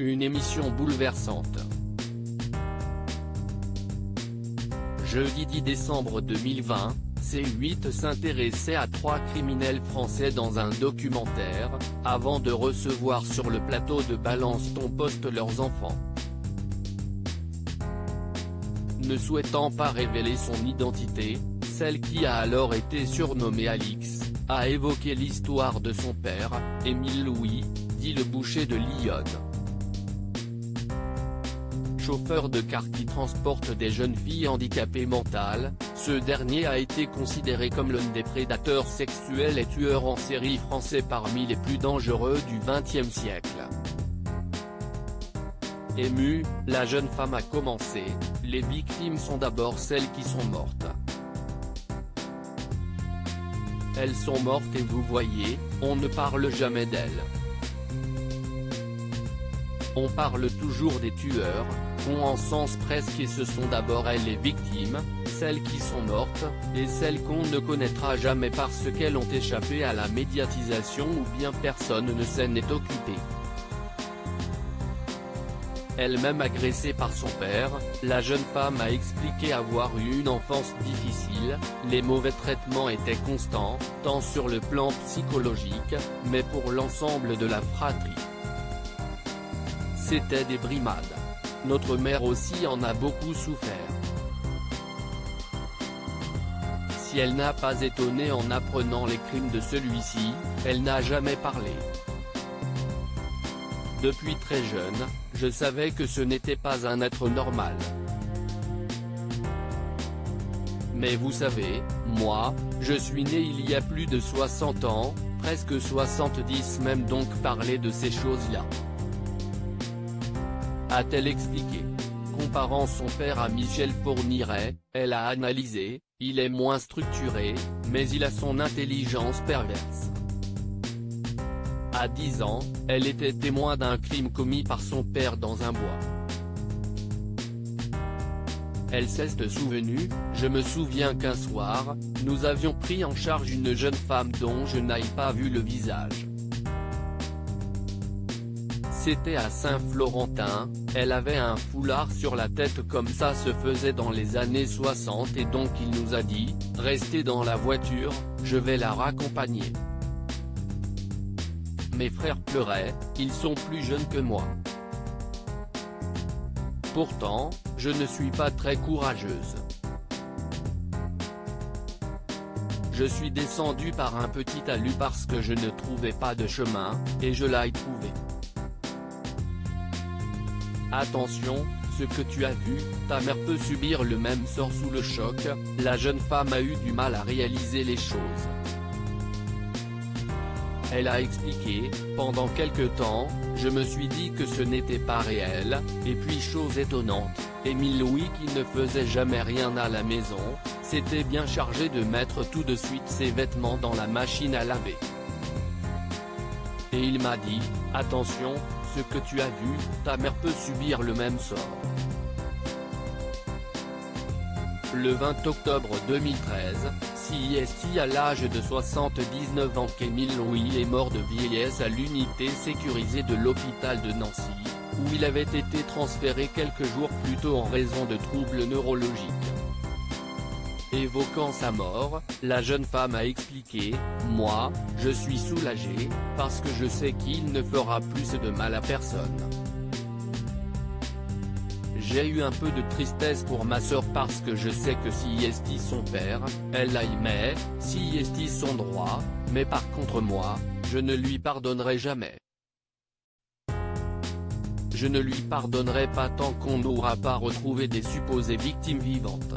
Une émission bouleversante. Jeudi 10 décembre 2020, C8 s'intéressait à 3 criminels français dans un documentaire, avant de recevoir sur le plateau de Balance ton poste leurs enfants. Ne souhaitant pas révéler son identité, celle qui a alors été surnommée Alix, a évoqué l'histoire de son père, Émile Louis, dit le boucher de Lyon. Chauffeur de car qui transporte des jeunes filles handicapées mentales, ce dernier a été considéré comme l'un des prédateurs sexuels et tueurs en série français parmi les plus dangereux du XXe siècle. Émue, la jeune femme a commencé, les victimes sont d'abord celles qui sont mortes. Elles sont mortes et vous voyez, on ne parle jamais d'elles. On parle toujours des tueurs, font en sens presque et ce sont d'abord elles les victimes, celles qui sont mortes, et celles qu'on ne connaîtra jamais parce qu'elles ont échappé à la médiatisation ou bien personne ne s'en est occupé. Elle-même agressée par son père, la jeune femme a expliqué avoir eu une enfance difficile, les mauvais traitements étaient constants, tant sur le plan psychologique, mais pour l'ensemble de la fratrie. C'était des brimades. Notre mère aussi en a beaucoup souffert. Si elle n'a pas étonné en apprenant les crimes de celui-ci, elle n'a jamais parlé. Depuis très jeune, je savais que ce n'était pas un être normal. Mais vous savez, moi, je suis né il y a plus de 60 ans, presque 70 même donc parler de ces choses-là. A-t-elle expliqué. Comparant son père à Michel Fourniret, elle a analysé, il est moins structuré, mais il a son intelligence perverse. À 10 ans, elle était témoin d'un crime commis par son père dans un bois. Elle s'est souvenue, je me souviens qu'un soir, nous avions pris en charge une jeune femme dont je n'avais pas vu le visage. C'était à Saint-Florentin, elle avait un foulard sur la tête comme ça se faisait dans les années 60 et donc il nous a dit, restez dans la voiture, je vais la raccompagner. Mes frères pleuraient, ils sont plus jeunes que moi. Pourtant, je ne suis pas très courageuse. Je suis descendue par un petit talus parce que je ne trouvais pas de chemin, et je l'ai trouvé. Attention, ce que tu as vu, ta mère peut subir le même sort sous le choc, la jeune femme a eu du mal à réaliser les choses. Elle a expliqué, pendant quelque temps, je me suis dit que ce n'était pas réel, et puis chose étonnante, Émile Louis qui ne faisait jamais rien à la maison, s'était bien chargé de mettre tout de suite ses vêtements dans la machine à laver. Et il m'a dit, attention, ce que tu as vu, ta mère peut subir le même sort. Le 20 octobre 2013, CIST à l'âge de 79 ans qu'Émile Louis est mort de vieillesse à l'unité sécurisée de l'hôpital de Nancy, où il avait été transféré quelques jours plus tôt en raison de troubles neurologiques. Évoquant sa mort, la jeune femme a expliqué, « Moi, je suis soulagée, parce que je sais qu'il ne fera plus de mal à personne. J'ai eu un peu de tristesse pour ma sœur parce que je sais que si est son père, elle l'aimait, si est son droit, mais par contre moi, je ne lui pardonnerai jamais. Je ne lui pardonnerai pas tant qu'on n'aura pas retrouvé des supposées victimes vivantes. »